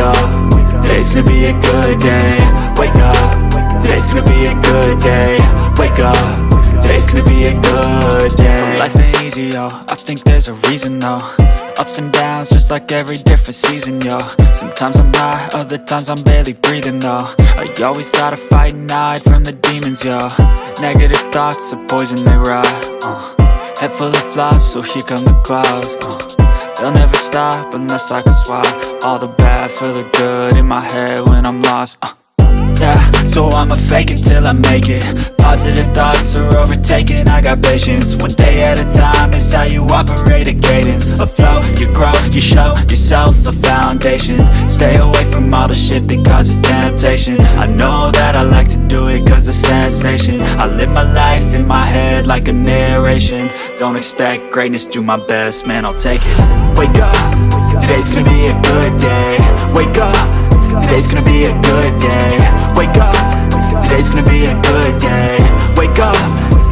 up, today's gonna be a good day. Wake up, today's gonna be a good day. Wake up, today's gonna be a good day. So life ain't easy, yo, I think there's a reason though. Ups and downs, just like every different season, yo. Sometimes I'm high, other times I'm barely breathing, though. I always gotta fight and hide from the demons, yo. Negative thoughts are poison, they rot. Head full of flies, so here come the clouds. They'll never stop unless I can swap all the bad for the good in my head when I'm lost. Yeah, so I'ma fake it till I make it. Positive thoughts are overtaken, I got patience. One day at a time is how you operate a cadence. A flow, you grow, you show yourself a foundation. Stay away from all the shit that causes temptation. I know that I like to do it cause it's sensation. I live my life in my head like a narration. Don't expect greatness, do my best, man, I'll take it. Wake up, today's gonna be a good day. Wake up, today's gonna be a good day. Wake up, today's gonna be a good day. Wake up,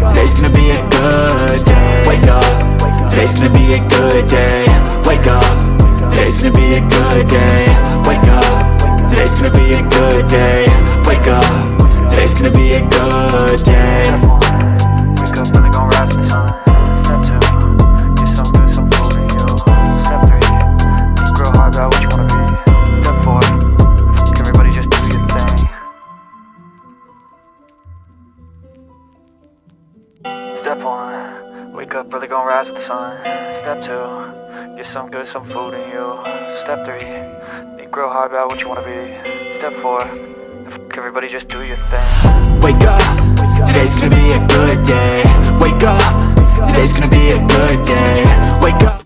today's gonna be a good day. Wake up, today's gonna be a good day. Wake up, today's gonna be a good day. Wake up, today's gonna be a good day. Wake up, today's gonna be a good day. Wake up, really gon' rise with the sun. Step 2, get some good, some food in you. Step 3, think real hard about what you wanna be. Step 4, everybody just do your thing. Step 1, wake up, really gon' rise with the sun. Step 2, get some good, some food in you. Step 3, think real hard about what you wanna be. Step 4, everybody just do your thing. Wake up, today's gonna be a good day. Wake up, today's gonna be a good day. Wake up.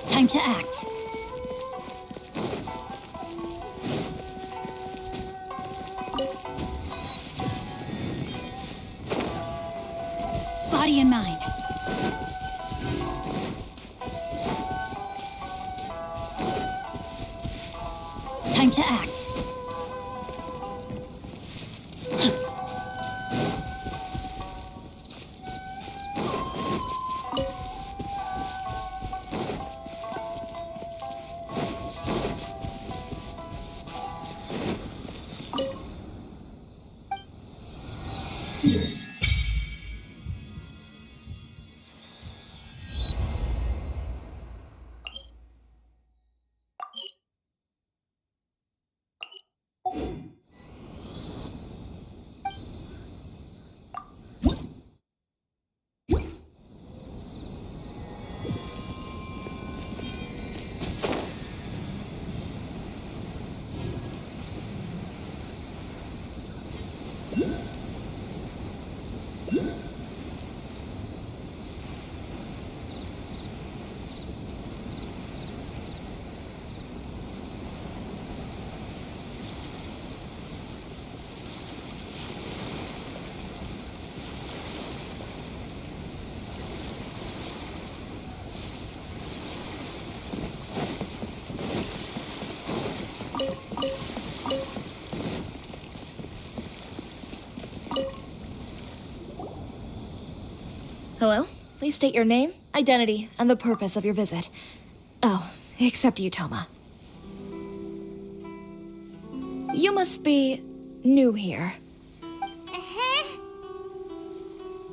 Time to act. Body and mind. Time to act. Hello? Please state your name, identity, and the purpose of your visit. Oh, except you, Toma. You must be new here.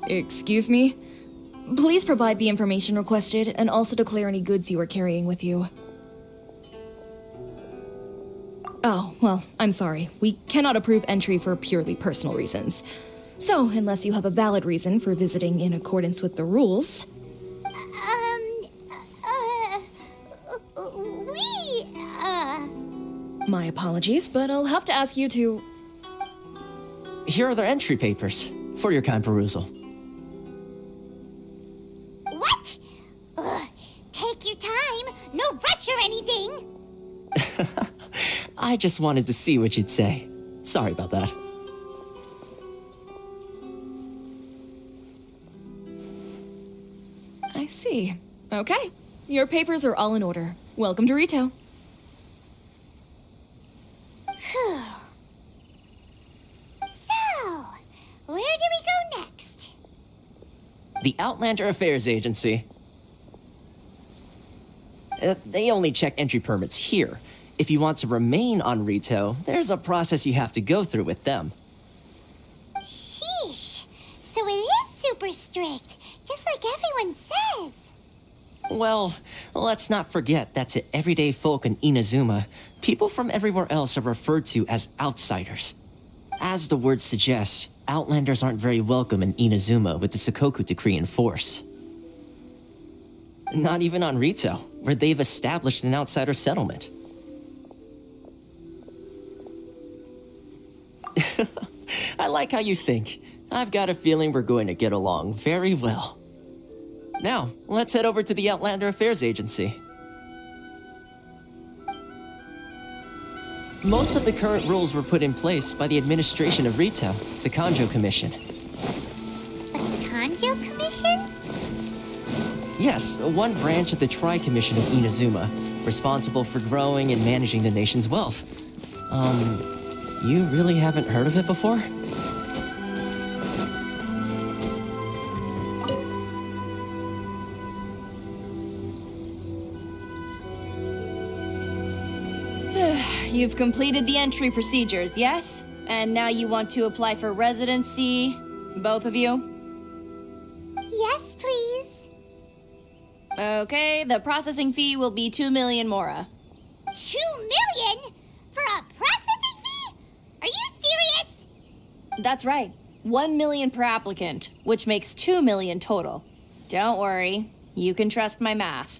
Excuse me? Please provide the information requested and also declare any goods you are carrying with you. Oh, well, I'm sorry. We cannot approve entry for purely personal reasons. So, unless you have a valid reason for visiting in accordance with the rules... My apologies, but I'll have to ask you to... Here are their entry papers, for your kind perusal. What? Take your time. No rush or anything. I just wanted to see what you'd say. Sorry about that. I see. Okay. Your papers are all in order. Welcome to Rito. So, where do we go next? The Outlander Affairs Agency. They only check entry permits here. If you want to remain on Rito, there's a process you have to go through with them. Sheesh. So it is super strict, just like everyone says. Well, let's not forget that to everyday folk in Inazuma, people from everywhere else are referred to as outsiders. As the word suggests, Outlanders aren't very welcome in Inazuma with the Sakoku Decree in force. Not even on Rito, where they've established an outsider settlement. I like how you think. I've got a feeling we're going to get along very well. Now, let's head over to the Outlander Affairs Agency. Most of the current rules were put in place by the administration of Rito, the Kanjo Commission. The Kanjo Commission? Yes, one branch of the Tri-Commission of Inazuma, responsible for growing and managing the nation's wealth. You really haven't heard of it before? You've completed the entry procedures, yes? And now you want to apply for residency, both of you? Yes, please. Okay, the processing fee will be 2 million mora. 2 million? For a processing fee? Are you serious? That's right. 1 million per applicant, which makes 2 million total. Don't worry, you can trust my math.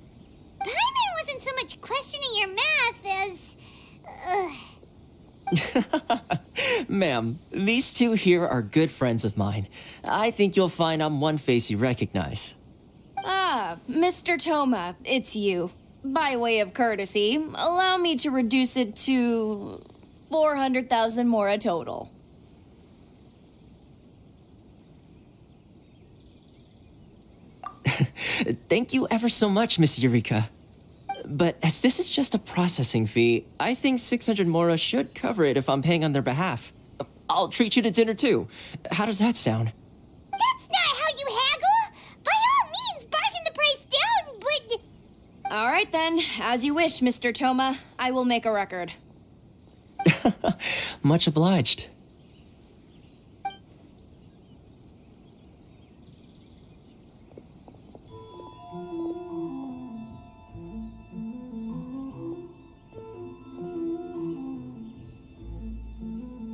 Paimon wasn't so much questioning your math as... Ma'am, these two here are good friends of mine. I think you'll find I'm one face you recognize. Ah, Mr. Toma, it's you. By way of courtesy, allow me to reduce it to 400,000 mora total. Thank you ever so much, Miss Eureka. But as this is just a processing fee, I think 600 mora should cover it if I'm paying on their behalf. I'll treat you to dinner too. How does that sound? That's not how you haggle! By all means, bargain the price down, but... All right then, as you wish, Mr. Toma. I will make a record. Much obliged.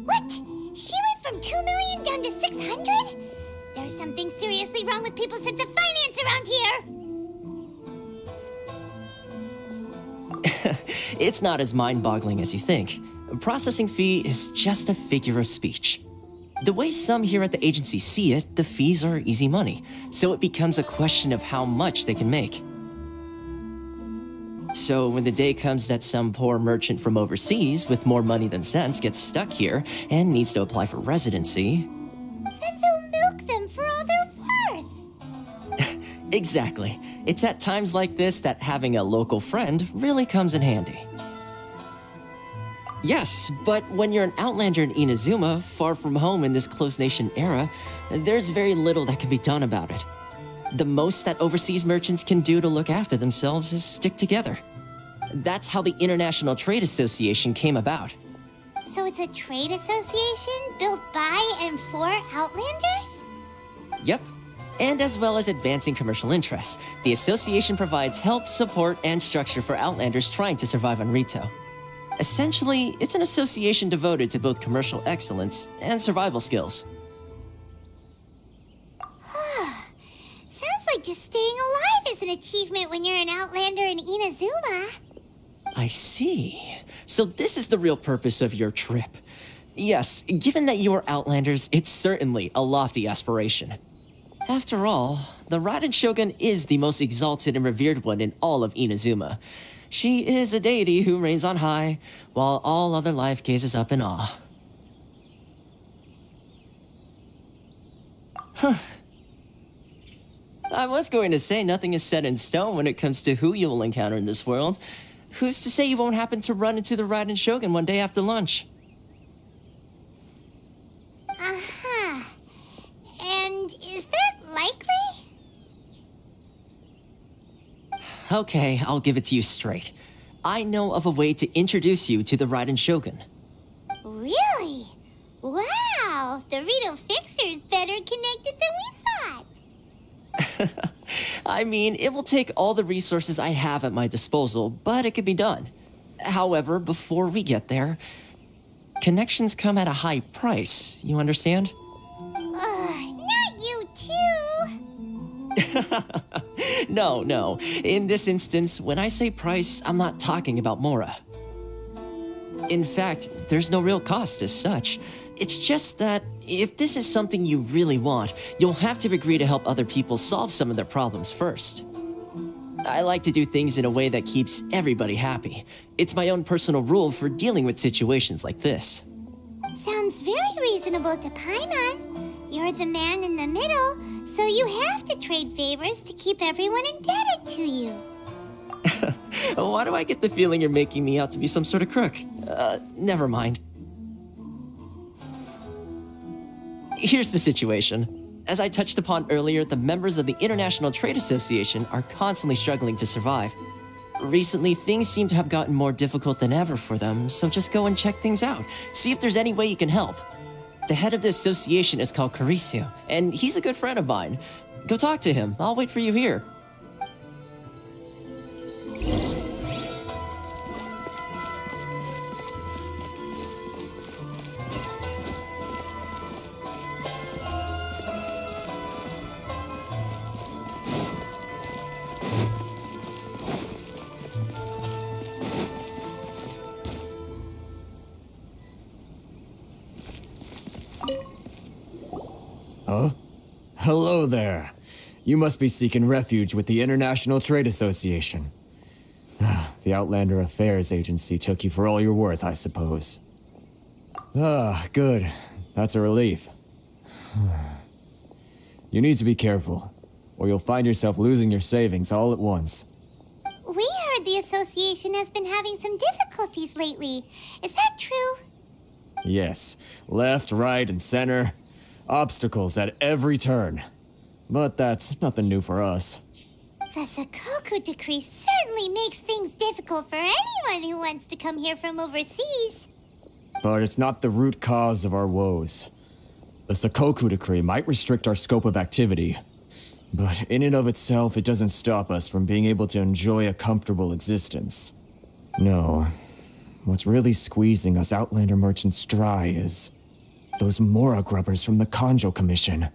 What? She went from 2 million down to 600? There's something seriously wrong with people's sense of finance around here! It's not as mind-boggling as you think. A processing fee is just a figure of speech. The way some here at the agency see it, the fees are easy money, so it becomes a question of how much they can make. So when the day comes that some poor merchant from overseas with more money than sense gets stuck here and needs to apply for residency... Then they'll milk them for all they're worth! Exactly. It's at times like this that having a local friend really comes in handy. Yes, but when you're an outlander in Inazuma, far from home in this closed nation era, there's very little that can be done about it. The most that overseas merchants can do to look after themselves is stick together. That's how the International Trade Association came about. So it's a trade association built by and for Outlanders? Yep. And as well as advancing commercial interests, the association provides help, support, and structure for Outlanders trying to survive on Rito. Essentially, it's an association devoted to both commercial excellence and survival skills. Sounds like just staying alive is an achievement when you're an Outlander in Inazuma. I see. So this is the real purpose of your trip. Yes, given that you are Outlanders, it's certainly a lofty aspiration. After all, the Raiden Shogun is the most exalted and revered one in all of Inazuma. She is a deity who reigns on high, while all other life gazes up in awe. I was going to say nothing is set in stone when it comes to who you will encounter in this world. Who's to say you won't happen to run into the Raiden Shogun one day after lunch? Uh-huh. And is that likely? Okay, I'll give it to you straight. I know of a way to introduce you to the Raiden Shogun. Really? Wow, the Rito Fixer's better connected than we thought. I mean, it will take all the resources I have at my disposal, but it can be done. However, before we get there, connections come at a high price, you understand? Not you too. No. In this instance, when I say price, I'm not talking about Mora. In fact, there's no real cost as such. It's just that if this is something you really want, you'll have to agree to help other people solve some of their problems first. I like to do things in a way that keeps everybody happy. It's my own personal rule for dealing with situations like this. Sounds very reasonable to Paimon. You're the man in the middle, so you have to trade favors to keep everyone indebted to you. Why do I get the feeling you're making me out to be some sort of crook? Never mind. Here's the situation. As I touched upon earlier, the members of the International Trade Association are constantly struggling to survive. Recently, things seem to have gotten more difficult than ever for them, so just go and check things out. See if there's any way you can help. The head of the association is called Carisio, and he's a good friend of mine. Go talk to him. I'll wait for you here. Huh? Hello there. You must be seeking refuge with the International Trade Association. The Outlander Affairs Agency took you for all you're worth, I suppose. Good. That's a relief. You need to be careful, or you'll find yourself losing your savings all at once. We heard the association has been having some difficulties lately. Is that true? Yes. Left, right, and center. Obstacles at every turn. But that's nothing new for us. The Sakoku Decree certainly makes things difficult for anyone who wants to come here from overseas. But it's not the root cause of our woes. The Sakoku Decree might restrict our scope of activity, but in and of itself, it doesn't stop us from being able to enjoy a comfortable existence. No. What's really squeezing us Outlander merchants dry is those Mora grubbers from the Kanjo Commission.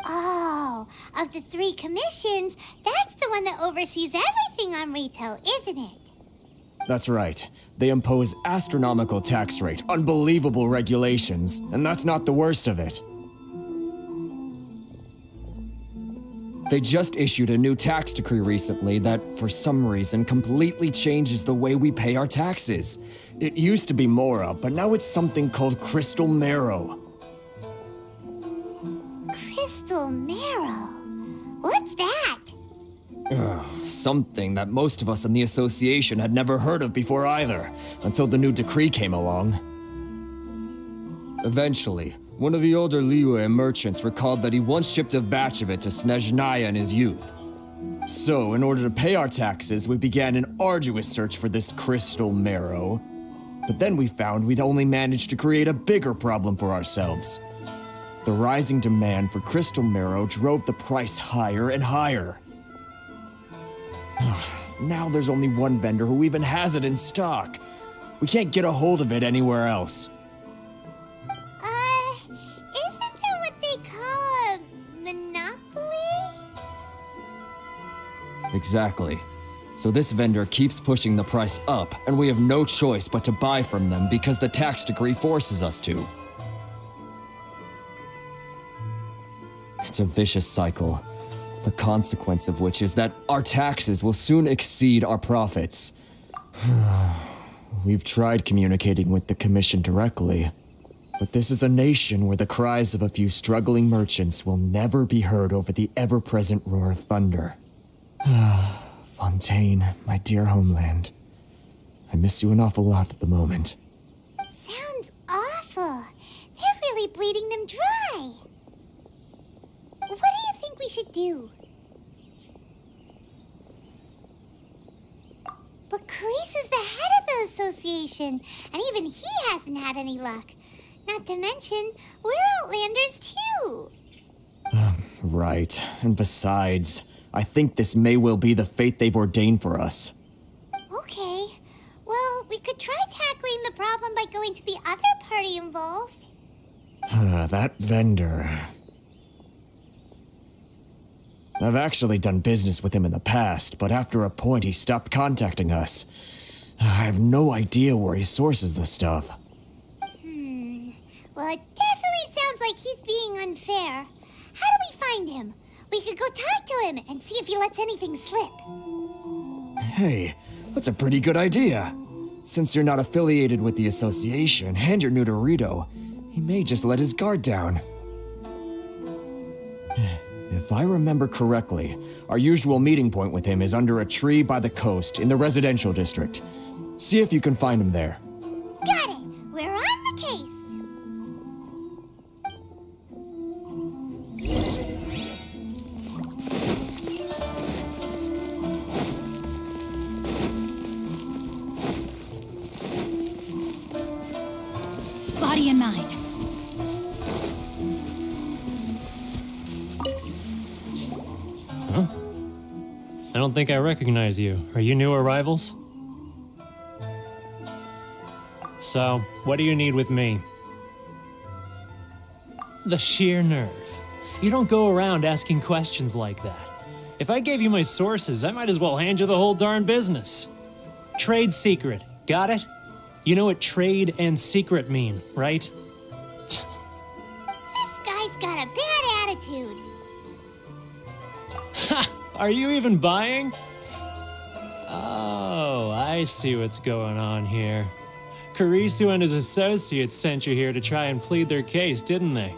Oh, of the 3 commissions, that's the one that oversees everything on retail, isn't it? That's right. They impose astronomical tax rate, unbelievable regulations, and that's not the worst of it. They just issued a new tax decree recently that, for some reason, completely changes the way we pay our taxes. It used to be Mora, but now it's something called Crystal Marrow. Crystal Marrow? What's that? Something that most of us in the association had never heard of before either, until the new decree came along. Eventually, one of the older Liyue merchants recalled that he once shipped a batch of it to Snezhnaya in his youth. So, in order to pay our taxes, we began an arduous search for this Crystal Marrow. But then we found we'd only managed to create a bigger problem for ourselves. The rising demand for Crystal Marrow drove the price higher and higher. Now there's only one vendor who even has it in stock. We can't get a hold of it anywhere else. Isn't that what they call a monopoly? Exactly. So this vendor keeps pushing the price up, and we have no choice but to buy from them because the tax decree forces us to. It's a vicious cycle, the consequence of which is that our taxes will soon exceed our profits. We've tried communicating with the Commission directly, but this is a nation where the cries of a few struggling merchants will never be heard over the ever-present roar of thunder. Fontaine, my dear homeland. I miss you an awful lot at the moment. Sounds awful. They're really bleeding them dry. What do you think we should do? But Carice is the head of the association, and even he hasn't had any luck. Not to mention, we're Outlanders too. Right, and besides, I think this may well be the fate they've ordained for us. Okay. Well, we could try tackling the problem by going to the other party involved. That vendor. I've actually done business with him in the past, but after a point he stopped contacting us. I have no idea where he sources the stuff. Well, it definitely sounds like he's being unfair. How do we find him? We could go talk to him and see if he lets anything slip. Hey, that's a pretty good idea. Since you're not affiliated with the association and you're new to Rito, he may just let his guard down. If I remember correctly, our usual meeting point with him is under a tree by the coast in the residential district. See if you can find him there. Got it. We're on the case. Body and mind. I don't think I recognize you. Are you new arrivals? So, what do you need with me? The sheer nerve. You don't go around asking questions like that. If I gave you my sources, I might as well hand you the whole darn business. Trade secret, got it? You know what trade and secret mean, right? This guy's got a bad attitude. Ha! Are you even buying? Oh, I see what's going on here. Karisu and his associates sent you here to try and plead their case, didn't they?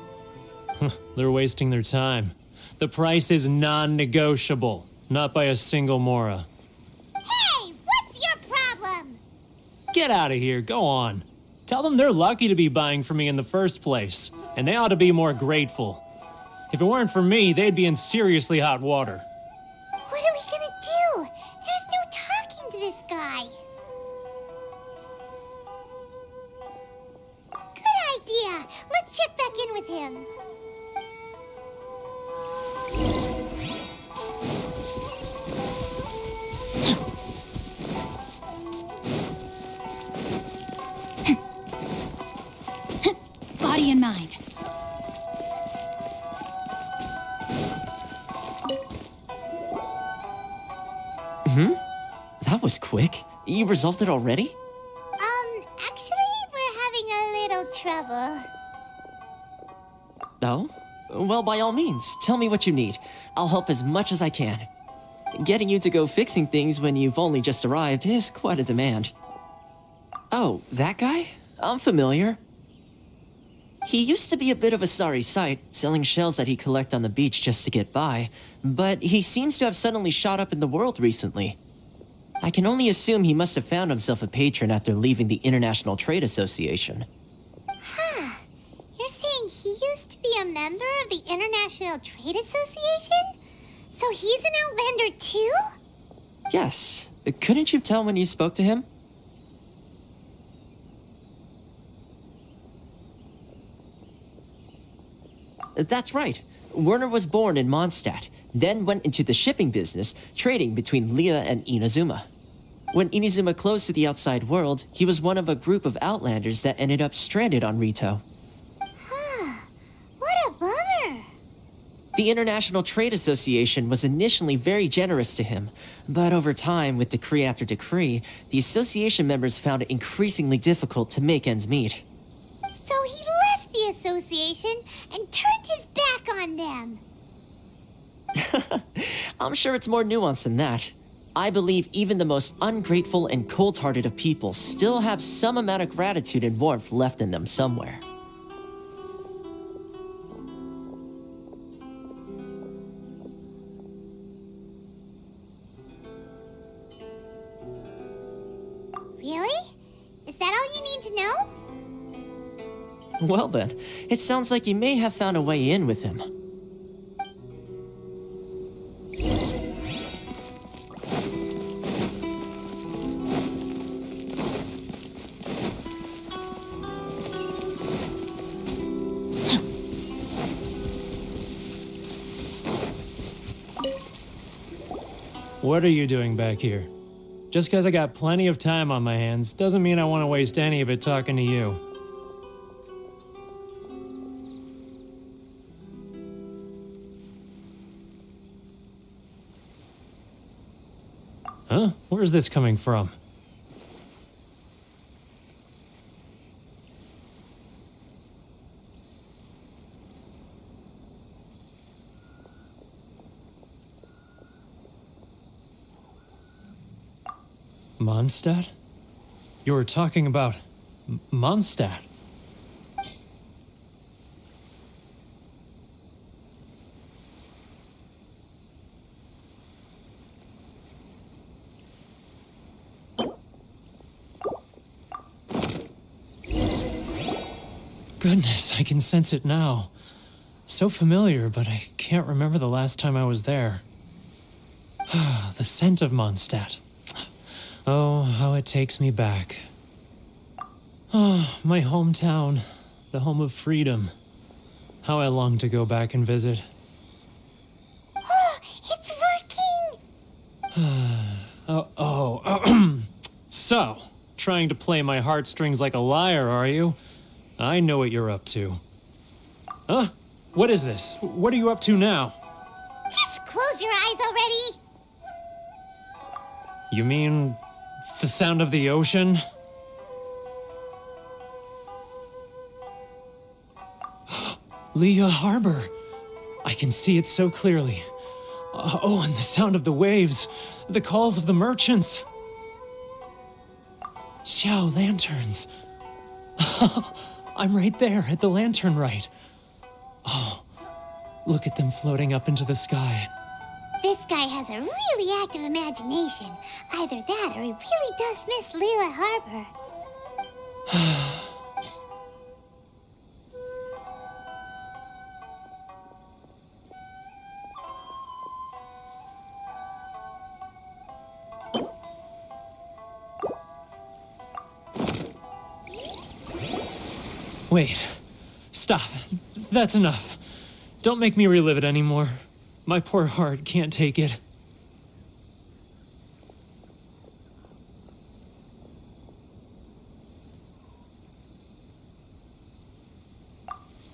They're wasting their time. The price is non-negotiable, not by a single Mora. Hey, what's your problem? Get out of here, go on. Tell them they're lucky to be buying from me in the first place, and they ought to be more grateful. If it weren't for me, they'd be in seriously hot water. What are we gonna do? There's no talking to this guy. Good idea. Let's check back in with him. Body and mind. That was quick. You resolved it already? Actually, we're having a little trouble. Oh? Well, by all means, tell me what you need. I'll help as much as I can. Getting you to go fixing things when you've only just arrived is quite a demand. Oh, that guy? I'm familiar. He used to be a bit of a sorry sight, selling shells that he'd collect on the beach just to get by, but he seems to have suddenly shot up in the world recently. I can only assume he must have found himself a patron after leaving the International Trade Association. You're saying he used to be a member of the International Trade Association? So he's an Outlander too? Yes. Couldn't you tell when you spoke to him? That's right. Werner was born in Mondstadt, then went into the shipping business, trading between Leah and Inazuma. When Inazuma closed to the outside world, he was one of a group of Outlanders that ended up stranded on Rito. What a bummer. The International Trade Association was initially very generous to him, but over time, with decree after decree, the association members found it increasingly difficult to make ends meet. So he left the association and turned his back on them. I'm sure it's more nuanced than that. I believe even the most ungrateful and cold-hearted of people still have some amount of gratitude and warmth left in them somewhere. Really? Is that all you need to know? Well then, it sounds like you may have found a way in with him. What are you doing back here? Just because I got plenty of time on my hands doesn't mean I want to waste any of it talking to you. Huh? Where's this coming from? Mondstadt? You were talking about Mondstadt. Goodness, I can sense it now. So familiar, but I can't remember the last time I was there. The scent of Mondstadt. Oh, how it takes me back. Oh, my hometown, the home of freedom. How I long to go back and visit. Oh, it's working! So, trying to play my heartstrings like a liar, are you? I know what you're up to. Huh? What is this? What are you up to now? Just close your eyes already! You mean the sound of the ocean? Leah Harbor. I can see it so clearly. Oh, and the sound of the waves, the calls of the merchants. Xiao lanterns. I'm right there at the lantern right. Oh, look at them floating up into the sky. This guy has a really active imagination. Either that or he really does miss Leela Harbor. Wait. Stop. That's enough. Don't make me relive it anymore. My poor heart can't take it.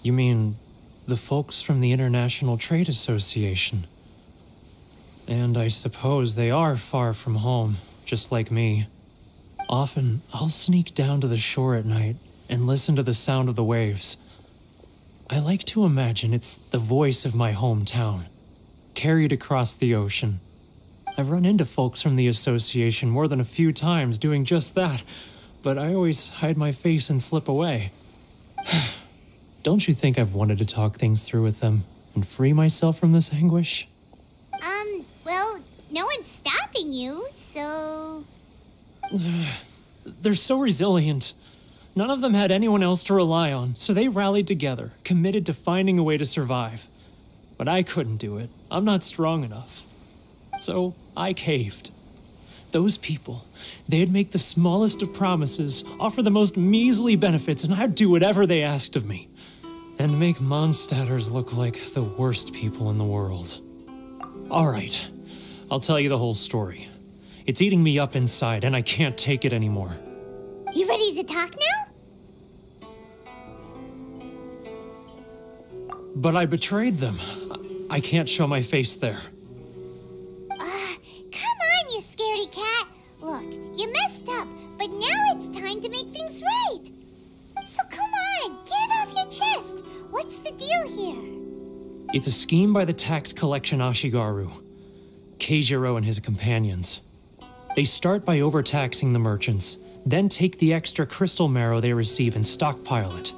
You mean the folks from the International Trade Association? And I suppose they are far from home, just like me. Often, I'll sneak down to the shore at night and listen to the sound of the waves. I like to imagine it's the voice of my hometown, carried across the ocean. I've run into folks from the association more than a few times doing just that, but I always hide my face and slip away. Don't you think I've wanted to talk things through with them and free myself from this anguish? Well, no one's stopping you, so... They're so resilient. None of them had anyone else to rely on, so they rallied together, committed to finding a way to survive. But I couldn't do it. I'm not strong enough. So I caved. Those people, they'd make the smallest of promises, offer the most measly benefits, and I'd do whatever they asked of me. And make Mondstadters look like the worst people in the world. All right, I'll tell you the whole story. It's eating me up inside, and I can't take it anymore. You ready to talk now? But I betrayed them. I can't show my face there. Come on, you scaredy cat. Look, you messed up, but now it's time to make things right. So come on, get it off your chest. What's the deal here? It's a scheme by the tax collection Ashigaru, Keijiro and his companions. They start by overtaxing the merchants, then take the extra crystal marrow they receive and stockpile it.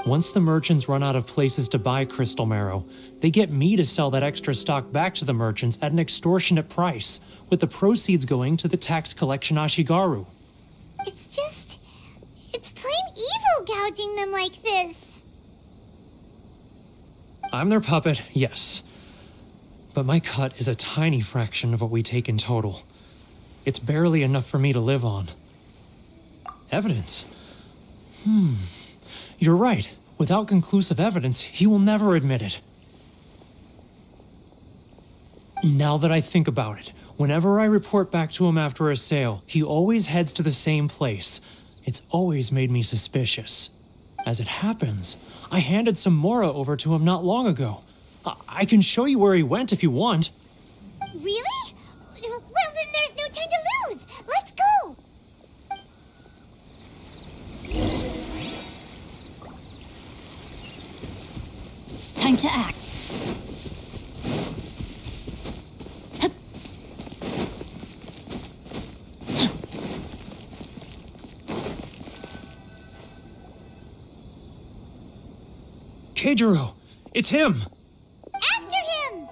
Once the merchants run out of places to buy crystal marrow, they get me to sell that extra stock back to the merchants at an extortionate price, with the proceeds going to the tax collection Ashigaru. It's plain evil gouging them like this. I'm their puppet, yes. But my cut is a tiny fraction of what we take in total. It's barely enough for me to live on. Evidence? You're right. Without conclusive evidence, he will never admit it. Now that I think about it, whenever I report back to him after a sale, he always heads to the same place. It's always made me suspicious. As it happens, I handed some Mora over to him not long ago. I can show you where he went if you want. Really? Well, then there's no time to lose. Let's go. Time to act. Hup. Keijiro! It's him! After him.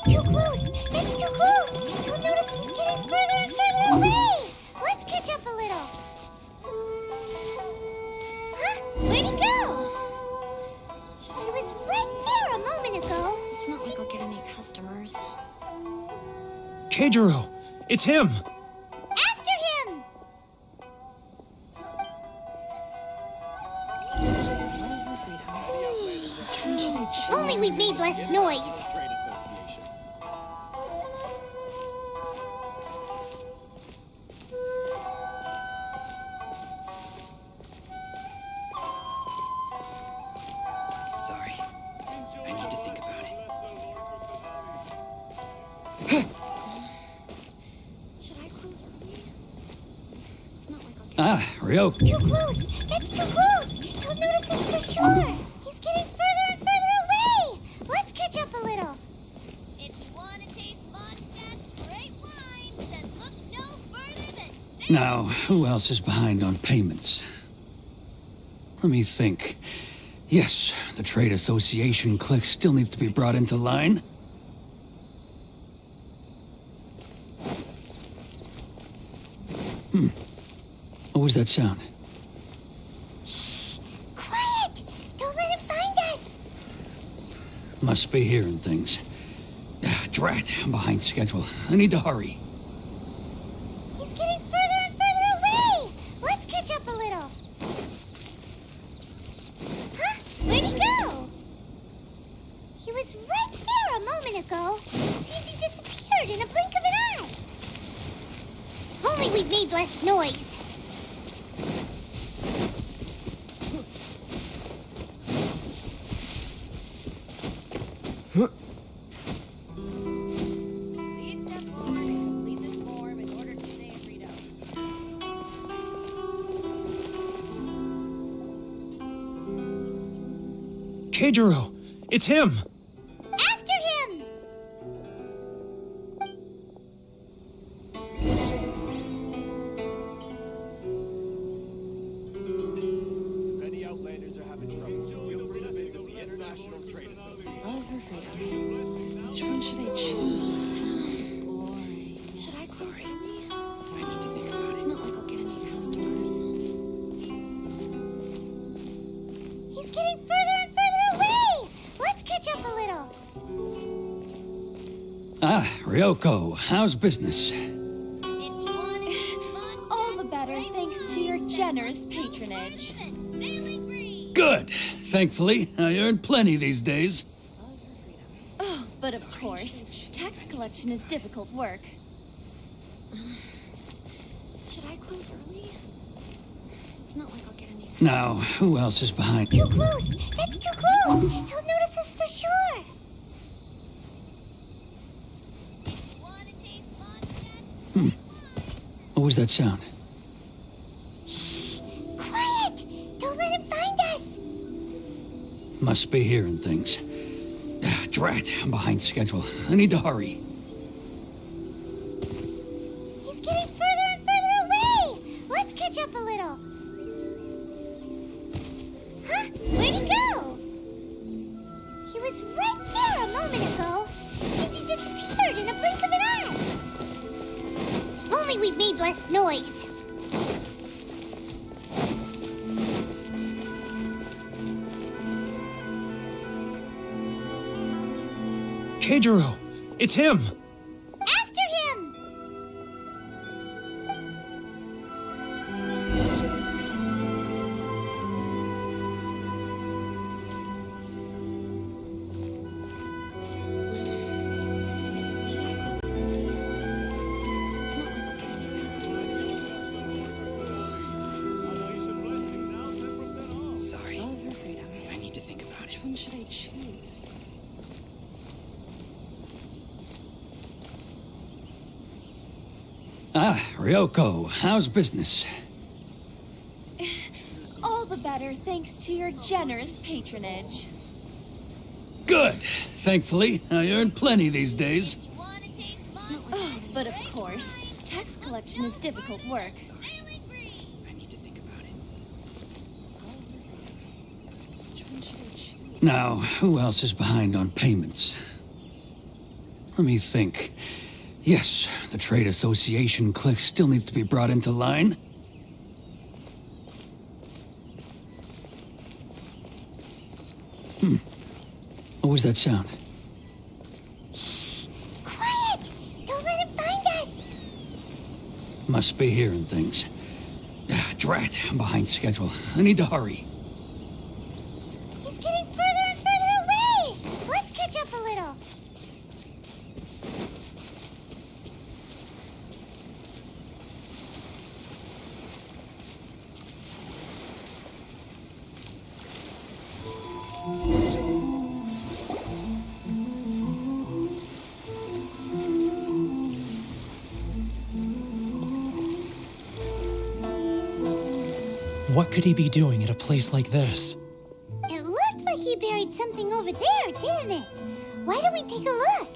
Too close. It's too close. You'll notice he's getting further and further away. Let's catch up a little. Huh? Where'd he go? He was right there a moment ago. It's not like I'll get any customers. Keijiro! It's him! After him! If only we'd made less noise. Sorry. I need to think about it. Should I close early? It's not like I'll get... Ryoko. Too close! It's too close! You'll notice this for sure! He's getting further and further away! Let's catch up a little. If you want to taste Mondstadt's great wines, then look no further than... Now, who else is behind on payments? Let me think. Yes, the trade association clique still needs to be brought into line. What was that sound? Quiet! Don't let him find us! Must be hearing things. Drat, I'm behind schedule. I need to hurry. He's getting further and further away! Let's catch up a little. Huh? Where'd he go? He was right there a moment ago. Seems he disappeared in a blink of an eye. If only we'd made less noise. Please step forward and complete this form in order to stay in readout. Keijiro! It's him! After him! If any Outlanders are having trouble, feel free to visit the International Trade Association. Love or freedom? Which one should I choose? Boring. Should I close early? I need to think about It's not like I'll get any customers. He's getting further and further away! Let's catch up a little. Ryoko, how's business? If you want to taste Mondstadt's All the better great thanks wines, to your then generous look no patronage. further than Sailing Breeze. Good. Thankfully, I earn plenty these days. Oh, but of course, tax collection is difficult work. Should I close early? It's not like I'll get any. Now, who else is behind? Too close! That's too close! He'll notice us for sure! Wanna taste monsters? What was that sound? Shh! Quiet! Don't let him find us! Must be hearing things. Drat, I'm behind schedule. I need to hurry. He's getting further and further away! Let's catch up a little. Huh? Where'd he go? He was right there a moment ago. Seems he disappeared in a blink of an eye. If only we'd made less noise. Keijiro! It's him! After him! Should I close early? It's not like I'll get any customers. Sorry, Love or freedom? I need to think about it. Which one should I choose? Ah, Ryoko, how's business? All the better thanks to your generous patronage. Good. Thankfully, I earn plenty these days. Wanna taste It's not monsters? like I'll get But of course, tax collection is difficult work. Sailing green. I need to think about it. Which one should I choose? Now, who else is behind on payments? Let me think. Yes, the trade association clique still needs to be brought into line. What was that sound? Shh! Quiet! Don't let him find us! Must be hearing things. Drat, I'm behind schedule. I need to hurry. He's getting further and further away! Let's catch up a little. What could he be doing at a place like this? It looked like he buried something over there, didn't it? Why don't we take a look?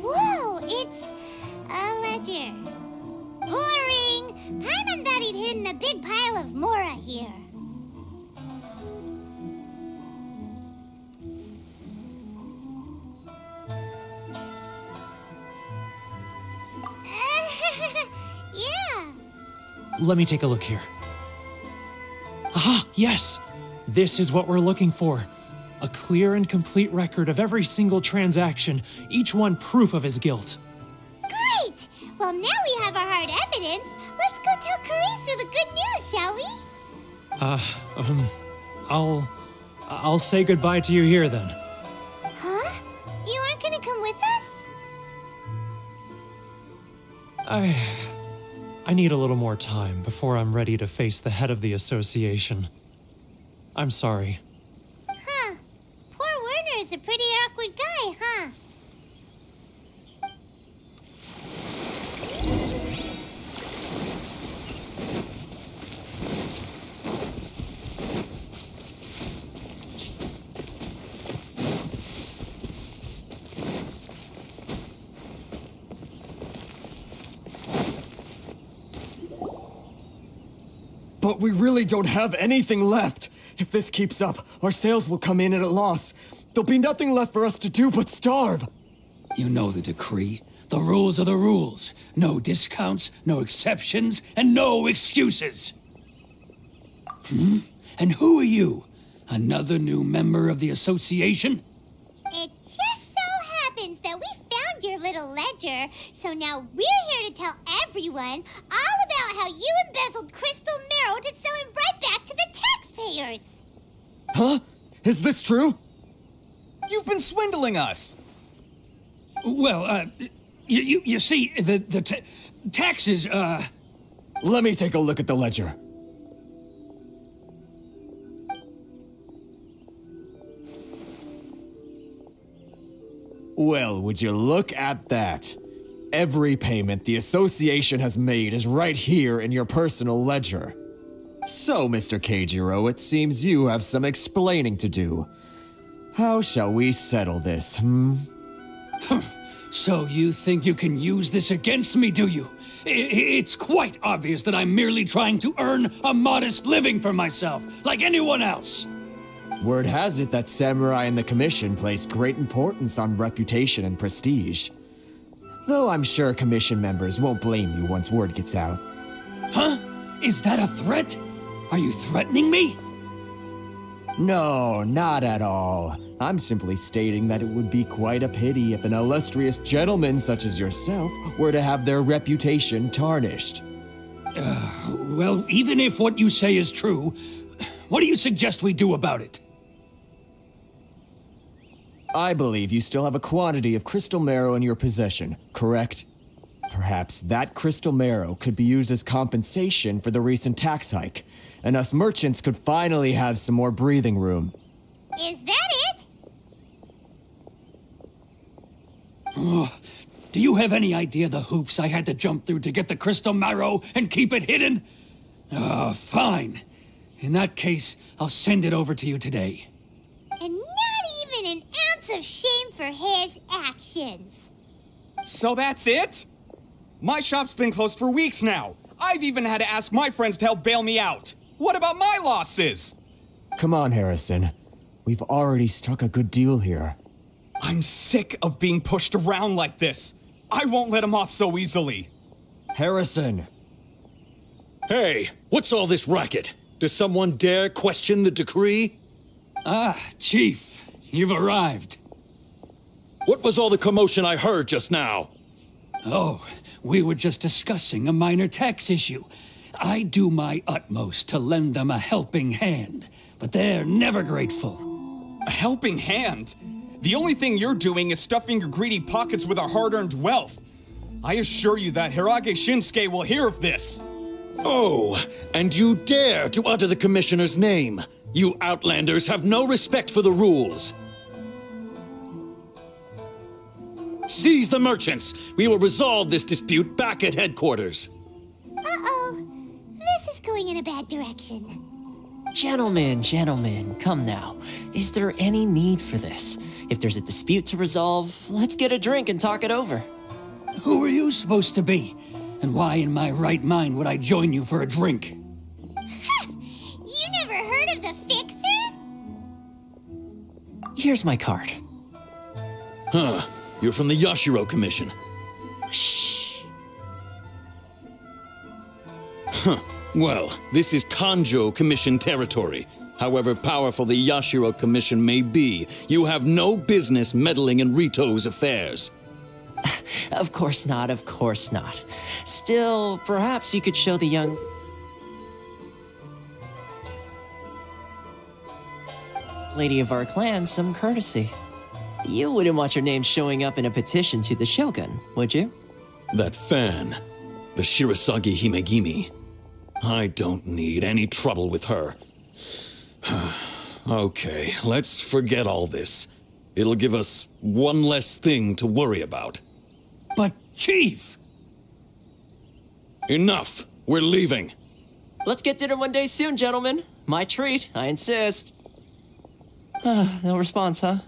Whoa, it's a ledger. Boring! Paimon thought he'd hidden a big pile of Mora here. Yeah. Let me take a look here. Ah, yes! This is what we're looking for. A clear and complete record of every single transaction, each one proof of his guilt. Great! Well, now we have our hard evidence. Let's go tell Karisu the good news, shall we? I'll say goodbye to you here then. Huh? You aren't gonna come with us? I need a little more time before I'm ready to face the head of the association. I'm sorry. Huh. Poor Werner's a pretty awkward guy, huh? But we really don't have anything left. If this keeps up, our sales will come in at a loss. There'll be nothing left for us to do but starve. You know the decree. The rules are the rules. No discounts, no exceptions, and no excuses. And who are you? Another new member of the association? It just so happens that we found your little ledger, so now we're here to tell everyone all about about how you embezzled crystal marrow to sell it right back to the taxpayers. Huh? Is this true? You've been swindling us! Well, you see, the taxes, Let me take a look at the ledger. Well, would you look at that? Every payment the association has made is right here in your personal ledger. So, Mr. Keijiro, it seems you have some explaining to do. How shall we settle this, So you think you can use this against me, do you? It's quite obvious that I'm merely trying to earn a modest living for myself, like anyone else. Word has it that Samurai and the Commission place great importance on reputation and prestige. Though I'm sure Commission members won't blame you once word gets out. Huh? Is that a threat? Are you threatening me? No, not at all. I'm simply stating that it would be quite a pity if an illustrious gentleman such as yourself were to have their reputation tarnished. Well, even if what you say is true, what do you suggest we do about it? I believe you still have a quantity of crystal marrow in your possession, correct? Perhaps that crystal marrow could be used as compensation for the recent tax hike, and us merchants could finally have some more breathing room. Is that it? Do you have any idea the hoops I had to jump through to get the crystal marrow and keep it hidden? Fine. In that case, I'll send it over to you today. And not even an ounce of shame for his actions. So that's it? My shop's been closed for weeks now. I've even had to ask my friends to help bail me out. What about my losses? Come on, Harrison. We've already struck a good deal here. I'm sick of being pushed around like this. I won't let him off so easily. Harrison! Hey, what's all this racket? Does someone dare question the decree? Chief, you've arrived. What was all the commotion I heard just now? Oh, we were just discussing a minor tax issue. I do my utmost to lend them a helping hand, but they're never grateful. A helping hand? The only thing you're doing is stuffing your greedy pockets with our hard-earned wealth. I assure you that Hirage Shinsuke will hear of this. Oh, and you dare to utter the Commissioner's name. You Outlanders have no respect for the rules. Seize the merchants. We will resolve this dispute back at headquarters. Uh-oh. This is going in a bad direction. Gentlemen, come now. Is there any need for this? If there's a dispute to resolve, let's get a drink and talk it over. Who are you supposed to be? And why in my right mind would I join you for a drink? You never heard of the Fixer? Here's my card. Huh. You're from the Yashiro Commission. Shh. Huh. Well, this is Kanjo Commission territory. However powerful the Yashiro Commission may be, you have no business meddling in Rito's affairs. Of course not. Still, perhaps you could show the young lady of our clan some courtesy. You wouldn't want your name showing up in a petition to the Shogun, would you? That fan, the Shirasagi Himegimi. I don't need any trouble with her. Okay, let's forget all this. It'll give us one less thing to worry about. But, Chief! Enough! We're leaving. Let's get dinner one day soon, gentlemen. My treat, I insist. No response, huh?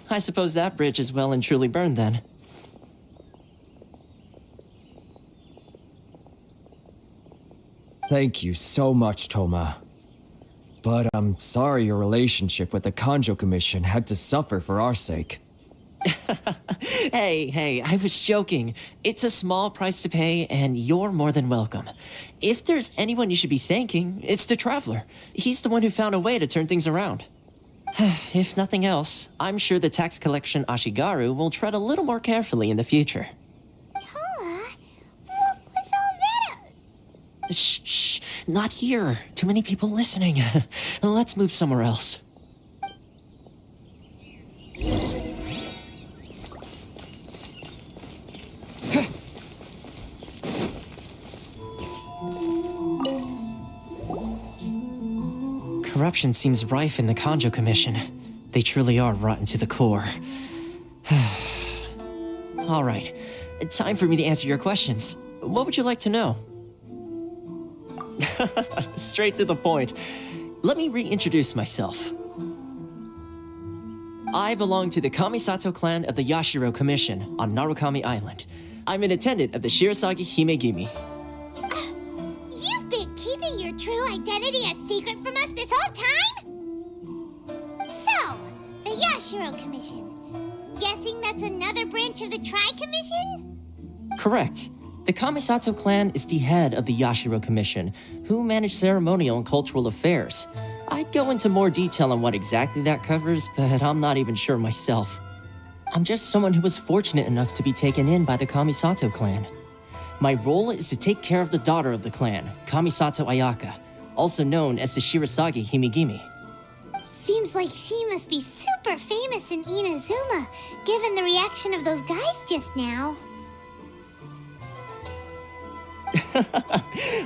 I suppose that bridge is well and truly burned then. Thank you so much, Toma. But I'm sorry your relationship with the Kanjo Commission had to suffer for our sake. Hey, I was joking. It's a small price to pay, and you're more than welcome. If there's anyone you should be thanking, it's the Traveler. He's the one who found a way to turn things around. If nothing else, I'm sure the tax collection Ashigaru will tread a little more carefully in the future. Toma, what was all that? Shh, not here. Too many people listening. Let's move somewhere else. Corruption seems rife in the Kanjo Commission. They truly are rotten to the core. All right, time for me to answer your questions. What would you like to know? Straight to the point. Let me reintroduce myself. I belong to the Kamisato clan of the Yashiro Commission on Narukami Island. I'm an attendant of the Shirasagi Himegimi. You've been keeping your true identity a secret from us this whole time? So, the Yashiro Commission. Guessing that's another branch of the Tri-Commission? Correct. The Kamisato clan is the head of the Yashiro Commission, who manage ceremonial and cultural affairs. I'd go into more detail on what exactly that covers, but I'm not even sure myself. I'm just someone who was fortunate enough to be taken in by the Kamisato clan. My role is to take care of the daughter of the clan, Kamisato Ayaka, also known as the Shirasagi Himegimi. Seems like she must be super famous in Inazuma, given the reaction of those guys just now.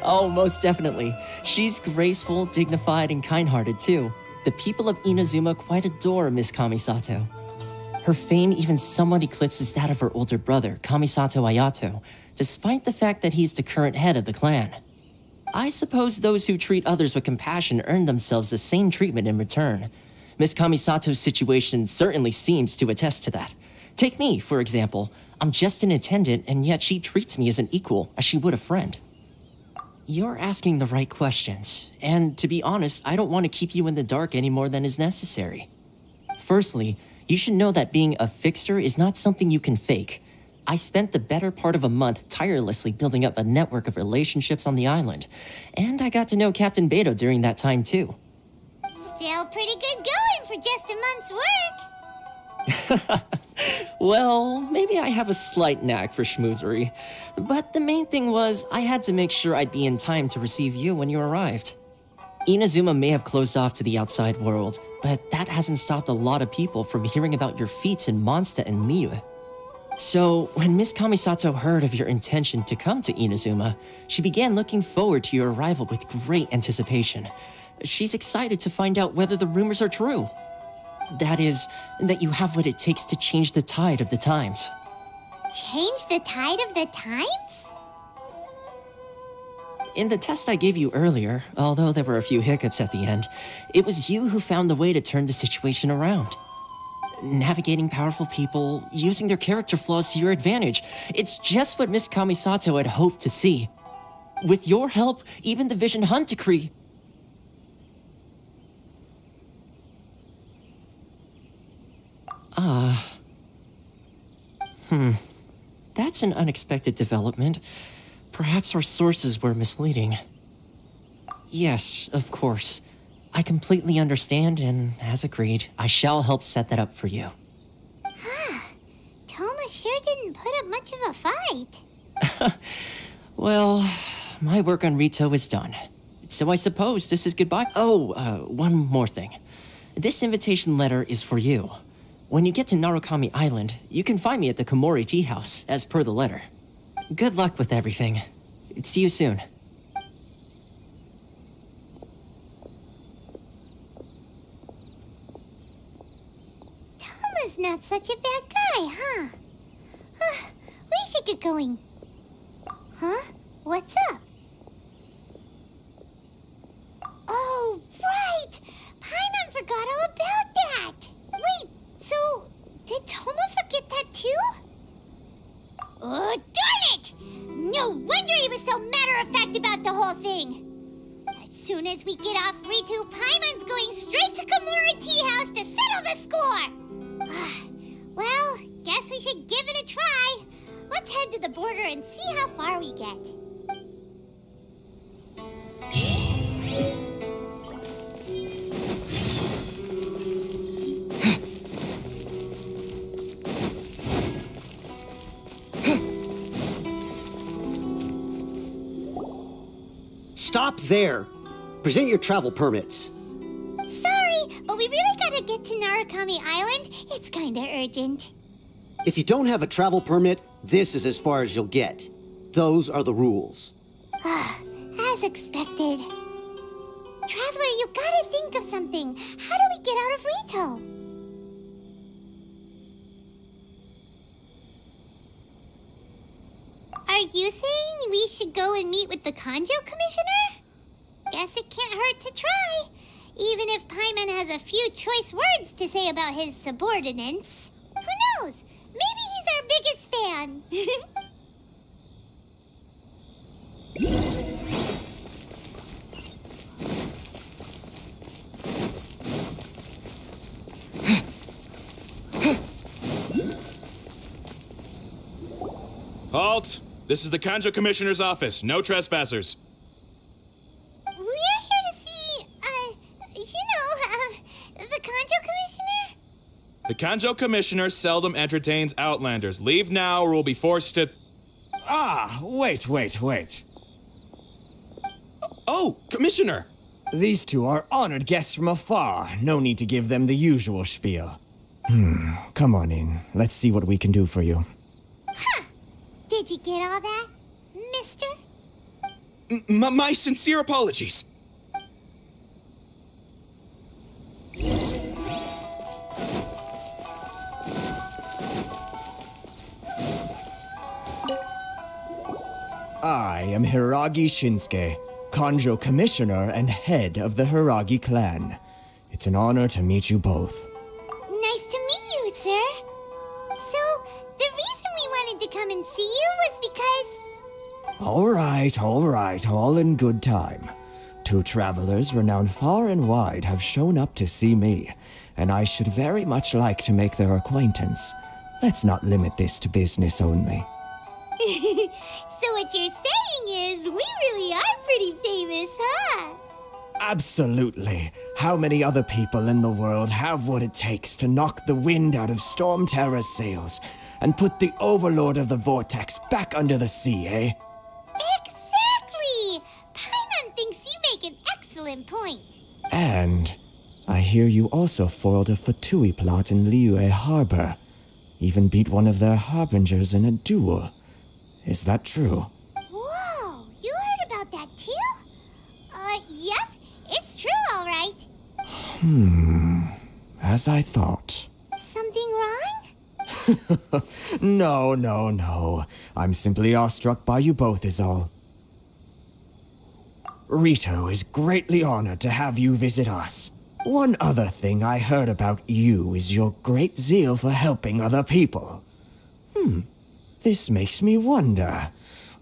Oh, most definitely. She's graceful, dignified, and kind-hearted too. The people of Inazuma quite adore Miss Kamisato. Her fame even somewhat eclipses that of her older brother, Kamisato Ayato, despite the fact that he's the current head of the clan. I suppose those who treat others with compassion earn themselves the same treatment in return. Miss Kamisato's situation certainly seems to attest to that. Take me, for example. I'm just an attendant, and yet she treats me as an equal, as she would a friend. You're asking the right questions, and to be honest, I don't want to keep you in the dark any more than is necessary. Firstly, you should know that being a fixer is not something you can fake. I spent the better part of a month tirelessly building up a network of relationships on the island, and I got to know Captain Beto during that time too. Still pretty good going for just a month's work. Well, maybe I have a slight knack for schmoozery, but the main thing was I had to make sure I'd be in time to receive you when you arrived. Inazuma may have closed off to the outside world, but that hasn't stopped a lot of people from hearing about your feats in Mondstadt and Liyue. So, when Miss Kamisato heard of your intention to come to Inazuma, she began looking forward to your arrival with great anticipation. She's excited to find out whether the rumors are true. That is, that you have what it takes to change the tide of the times. Change the tide of the times? In the test I gave you earlier, although there were a few hiccups at the end, it was you who found the way to turn the situation around. Navigating powerful people, using their character flaws to your advantage. It's just what Miss Kamisato had hoped to see. With your help, even the Vision Hunt decree... That's an unexpected development. Perhaps our sources were misleading. Yes, of course. I completely understand, and as agreed, I shall help set that up for you. Toma sure didn't put up much of a fight. Well, my work on Rito is done. So I suppose this is goodbye. Oh, one more thing. This invitation letter is for you. When you get to Narukami Island, you can find me at the Komori Tea House, as per the letter. Good luck with everything. See you soon. Toma's not such a bad guy, huh? We should get going. Huh? What's up? Oh, right! Paimon forgot all about that! Wait, so, did Toma forget that too? Oh, darn it! No wonder he was so matter-of-fact about the whole thing! As soon as we get off Ritu, Paimon's going straight to Komori Tea House to settle the score! Well, guess we should give it a try. Let's head to the border and see how far we get. Stop there. Present your travel permits. Sorry, but we really gotta get to Narukami Island. It's kinda urgent. If you don't have a travel permit, this is as far as you'll get. Those are the rules. As expected. Traveler, you gotta think of something. How do we get out of Rito? Are you saying we should go and meet with the Kanjo Commissioner? Guess it can't hurt to try. Even if Paimon has a few choice words to say about his subordinates. Who knows? Maybe he's our biggest fan. Halt! This is the Kanjo Commissioner's office. No trespassers. We're here to see, the Kanjo Commissioner? The Kanjo Commissioner seldom entertains Outlanders. Leave now or we'll be forced to... Ah, wait. Oh, Commissioner! These two are honored guests from afar. No need to give them the usual spiel. Come on in. Let's see what we can do for you. Huh! Did you get all that, mister? My sincere apologies. I am Hiragi Shinsuke, Kanjo Commissioner and head of the Hiragi clan. It's an honor to meet you both. Nice to meet you, sir. So, the reason we wanted to come and see you was because... All right, all in good time. Two travelers renowned far and wide have shown up to see me, and I should very much like to make their acquaintance. Let's not limit this to business only. So what you're saying is, we really are pretty famous, huh? Absolutely. How many other people in the world have what it takes to knock the wind out of Storm Terror's sails and put the Overlord of the Vortex back under the sea, eh? Exactly! Paimon thinks you make an excellent point. And I hear you also foiled a Fatui plot in Liyue Harbor. Even beat one of their harbingers in a duel. Is that true? Whoa, you heard about that too? Yep, it's true, all right. As I thought. Something wrong? No. I'm simply awestruck by you both is all. Rito is greatly honored to have you visit us. One other thing I heard about you is your great zeal for helping other people. This makes me wonder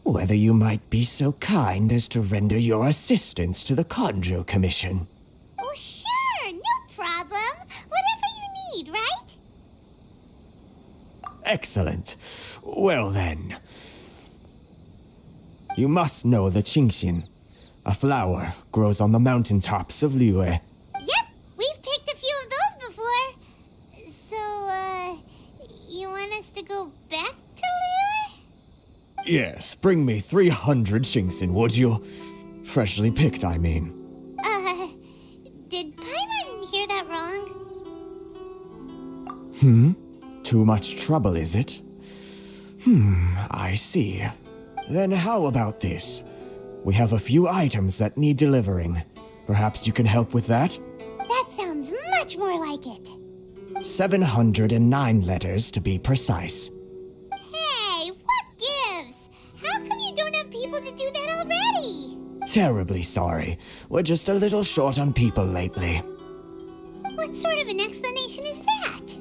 whether you might be so kind as to render your assistance to the Kanjo Commission. Oh, sure, no problem. Whatever you need, right? Excellent. Well then. You must know the Qingxin. A flower grows on the mountaintops of Liyue. Yep, we've picked a few of those before. So, you want us to go back to Liyue? Yes, bring me 300 Qingxin, would you? Freshly picked, I mean. Did Paimon hear that wrong? Too much trouble, is it? I see. Then how about this? We have a few items that need delivering. Perhaps you can help with that? That sounds much more like it. 709 letters to be precise. Hey, what gives? How come you don't have people to do that already? Terribly sorry. We're just a little short on people lately. What sort of an explanation is that?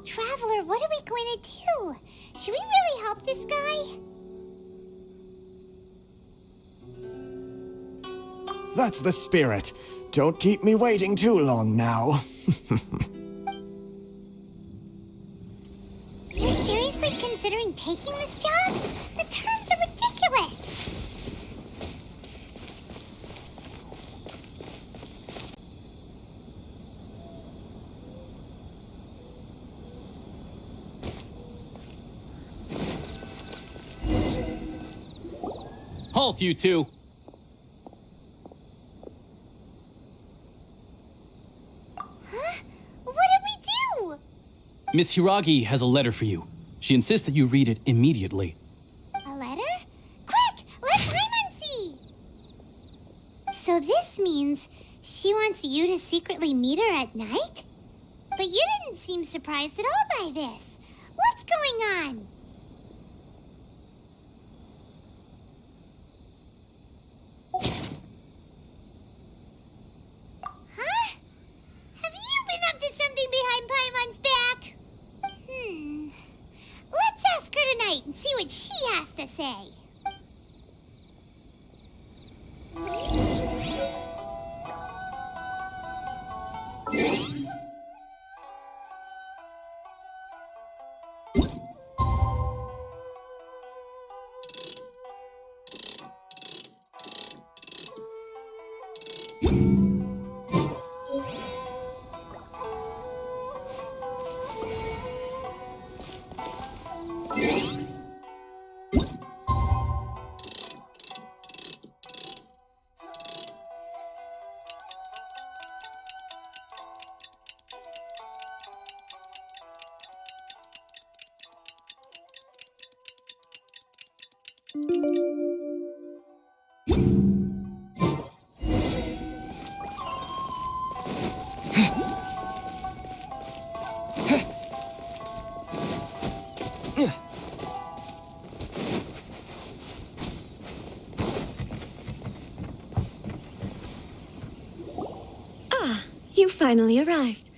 Traveler, what are we going to do? Should we really help this guy? That's the spirit. Don't keep me waiting too long now. You're seriously considering taking this job? The terms are ridiculous. Halt, you two! Huh? What did we do? Miss Hiragi has a letter for you. She insists that you read it immediately. A letter? Quick! Let Paimon see! So this means she wants you to secretly meet her at night? But you didn't seem surprised at all by this. What's going on? Huh? Have you been up to something behind Paimon's back? Let's ask her tonight and see what she has to say. You finally arrived.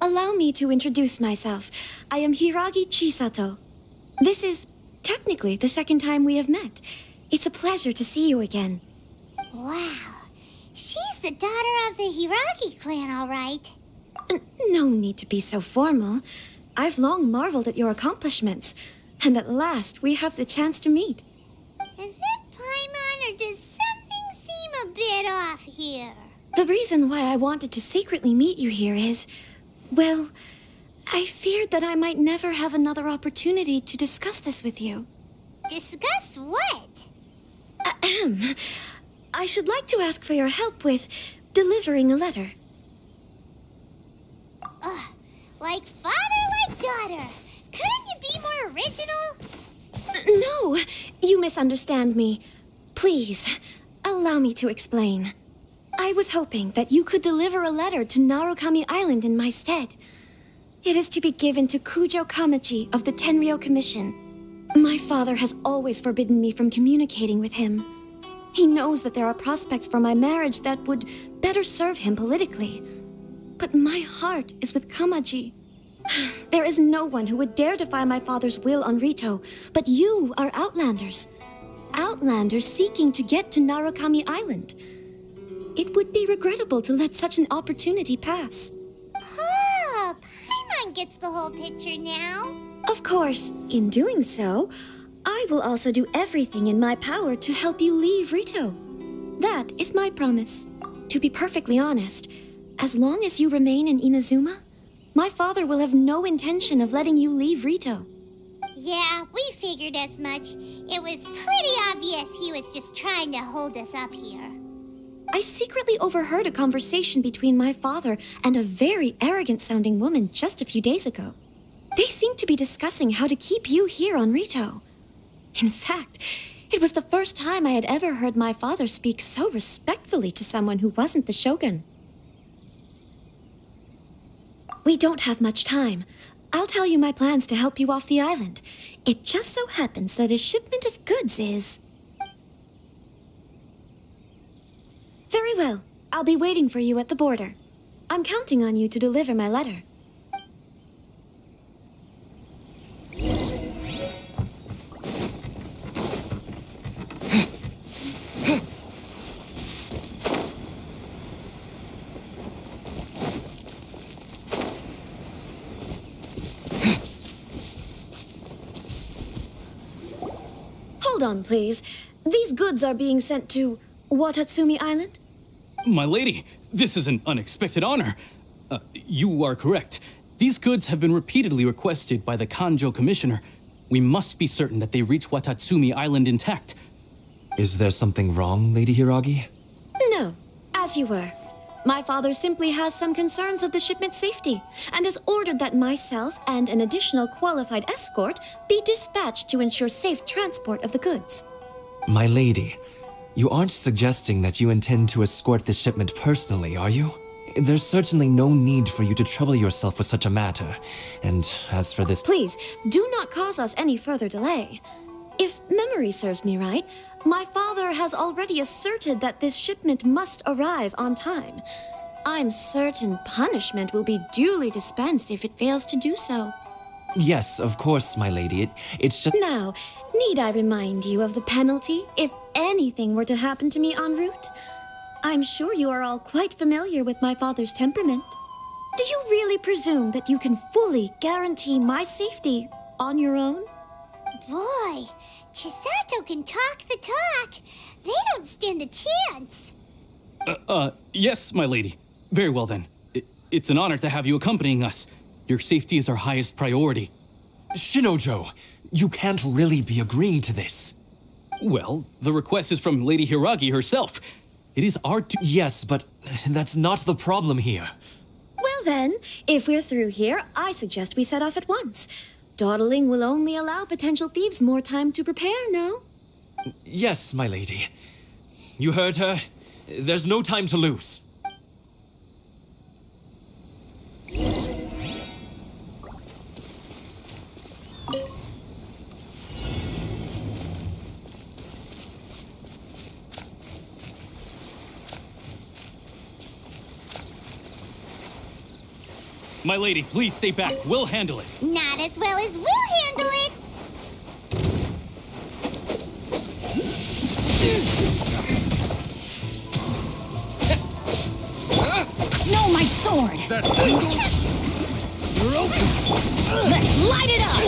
Allow me to introduce myself. I am Hiragi Chisato. This is technically the second time we have met. It's a pleasure to see you again. Wow. She's the daughter of the Hiragi clan, all right. No need to be so formal. I've long marveled at your accomplishments. And at last, we have the chance to meet. Is it Paimon, or does something seem a bit off here? The reason why I wanted to secretly meet you here is, well, I feared that I might never have another opportunity to discuss this with you. Discuss what? Ahem. I should like to ask for your help with delivering a letter. Like father, like daughter. Couldn't you be more original? No, you misunderstand me. Please, allow me to explain. I was hoping that you could deliver a letter to Narukami Island in my stead. It is to be given to Kujo Kamachi of the Tenryou Commission. My father has always forbidden me from communicating with him. He knows that there are prospects for my marriage that would better serve him politically. But my heart is with Kamaji. There is no one who would dare defy my father's will on Rito, but you are Outlanders. Outlanders seeking to get to Narukami Island. It would be regrettable to let such an opportunity pass. Oh, Paimon gets the whole picture now. Of course, in doing so, I will also do everything in my power to help you leave Rito. That is my promise. To be perfectly honest, as long as you remain in Inazuma, my father will have no intention of letting you leave Rito. Yeah, we figured as much. It was pretty obvious he was just trying to hold us up here. I secretly overheard a conversation between my father and a very arrogant-sounding woman just a few days ago. They seemed to be discussing how to keep you here on Rito. In fact, it was the first time I had ever heard my father speak so respectfully to someone who wasn't the shogun. We don't have much time. I'll tell you my plans to help you off the island. It just so happens that a shipment of goods is... Very well. I'll be waiting for you at the border. I'm counting on you to deliver my letter. Hold on, please. These goods are being sent to Watatsumi Island? My lady, this is an unexpected honor. You are correct. These goods have been repeatedly requested by the Kanjo Commissioner. We must be certain that they reach Watatsumi Island intact. Is there something wrong, Lady Hiragi? No, as you were. My father simply has some concerns of the shipment's safety and has ordered that myself and an additional qualified escort be dispatched to ensure safe transport of the goods. My lady, you aren't suggesting that you intend to escort this shipment personally, are you? There's certainly no need for you to trouble yourself with such a matter. And as for this... Please, do not cause us any further delay. If memory serves me right, my father has already asserted that this shipment must arrive on time. I'm certain punishment will be duly dispensed if it fails to do so. Yes, of course, my lady. It's just... Now, need I remind you of the penalty if anything were to happen to me en route? I'm sure you are all quite familiar with my father's temperament. Do you really presume that you can fully guarantee my safety on your own? Boy, Chisato can talk the talk. They don't stand a chance. Yes, my lady. Very well then. It's an honor to have you accompanying us. Your safety is our highest priority. Shinojo, you can't really be agreeing to this. Well, the request is from Lady Hiragi herself. It is our Yes, but that's not the problem here. Well then, if we're through here, I suggest we set off at once. Dawdling will only allow potential thieves more time to prepare, no? Yes, my lady. You heard her. There's no time to lose. My lady, please stay back. We'll handle it. Not as well as we'll handle it. No, my sword! That tingles? You're open! Let's light it up!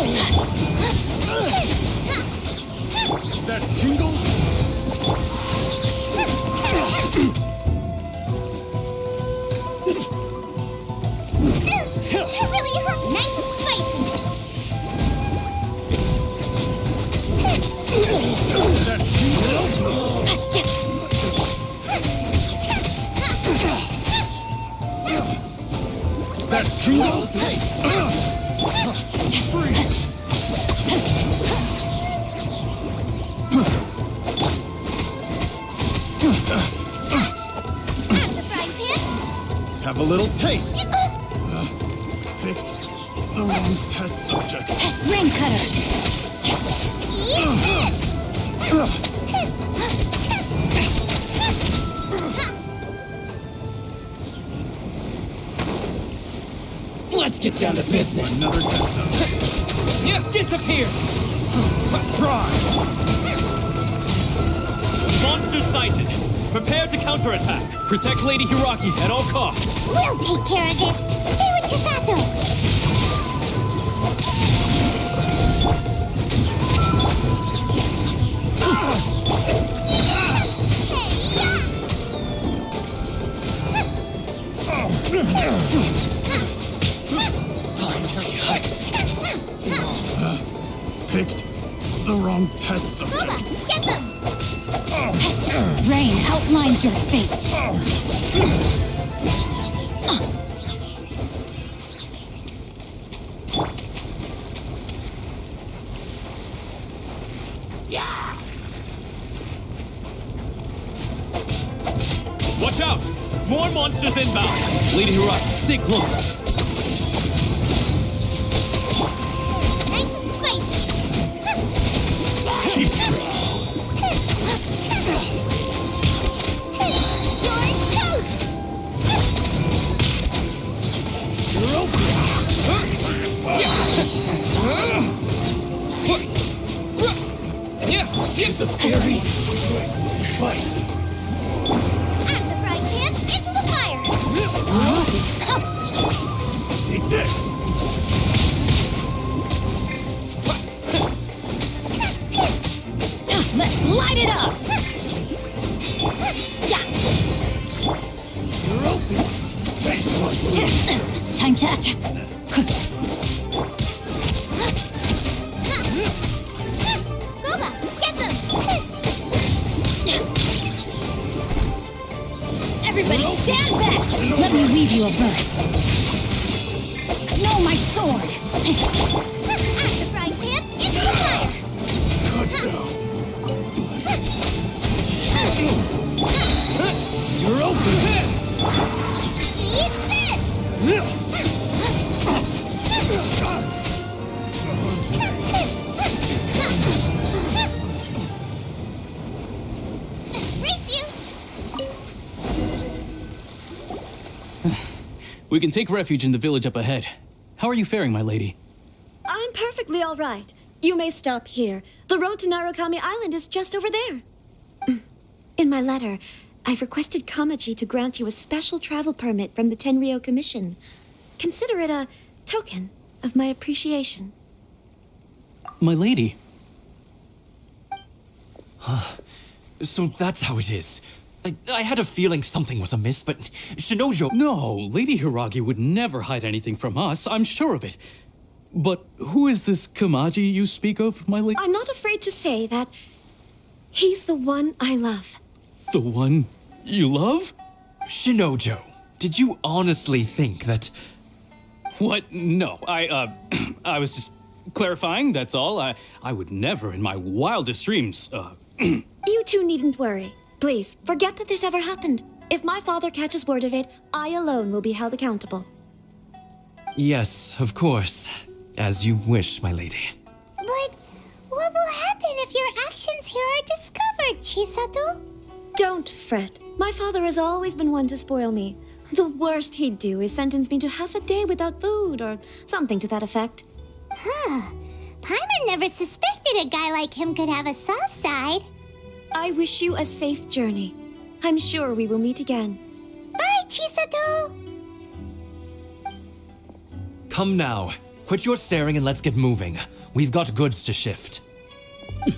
That tingles? It really hurt. Nice and spicy. That tingles? That tingle? Freeze! Out of the frying pan. Have a little taste. Picked the wrong test subject. Ring cutter! Let's get down to business. Another test subject. Disappear! Try! Monster sighted. Prepare to counterattack. Protect Lady Hiragi at all costs. We'll take care of this. Stay with Chisato. Picked the wrong test subject. Kuba, get them. Rain outlines your fate. Watch out! More monsters inbound! Lady Hiragi, stay close. Nice and spicy. Keep You're toast. You're open! The theory suffice. Out of the frying pan, into the fire. Eat this! Let's light it up! You're open! Taste one! Time to act. Kuba, get them. Stand back! Let me weave you a verse. Know my sword! At the frying pan, into the fire! You're open! Eat this! Race you! We can take refuge in the village up ahead. How are you faring, my lady? I'm perfectly all right. You may stop here. The road to Narukami Island is just over there. In my letter, I've requested Kamaji to grant you a special travel permit from the Tenryou Commission. Consider it a token of my appreciation. My lady. So that's how it is. I had a feeling something was amiss, but Shinojo... No, Lady Hiragi would never hide anything from us, I'm sure of it. But who is this Kamaji you speak of, my lady? I'm not afraid to say that he's the one I love. The one you love? Shinojo, did you honestly think that... What? No, I was just clarifying, that's all. I would never in my wildest dreams, You two needn't worry. Please, forget that this ever happened. If my father catches word of it, I alone will be held accountable. Yes, of course. As you wish, my lady. But what will happen if your actions here are discovered, Chisato? Don't fret. My father has always been one to spoil me. The worst he'd do is sentence me to half a day without food, or something to that effect. Huh. Paimon never suspected a guy like him could have a soft side. I wish you a safe journey. I'm sure we will meet again. Bye, Chisato! Come now. Quit your staring and let's get moving. We've got goods to shift. We're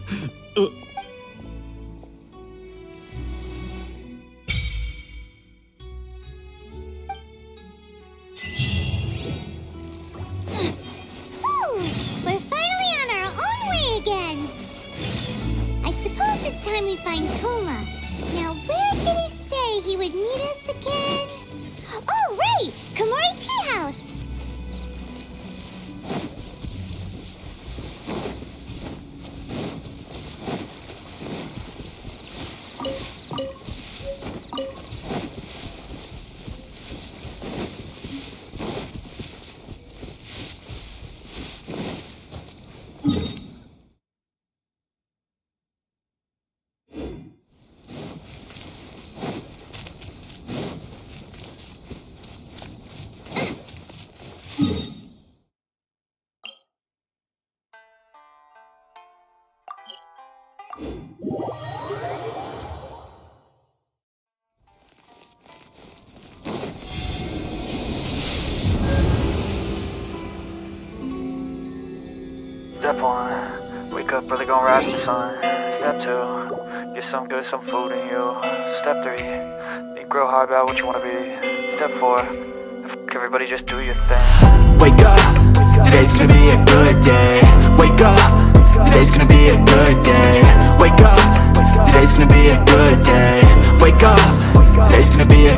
finally on our own way again. I suppose it's time we find Toma. Now, where did he say he would meet us again? Oh, right! Komori Tea House! Step 1, wake up early, gonna rise with the sun. Step 2, get some good, some food in you. Step 3, think real hard about what you wanna be. Step 4, everybody just do your thing. Wake up, today's gonna be a good day. Wake up, today's gonna be a good day. Wake up, today's gonna be a good day. Wake up, today's gonna be a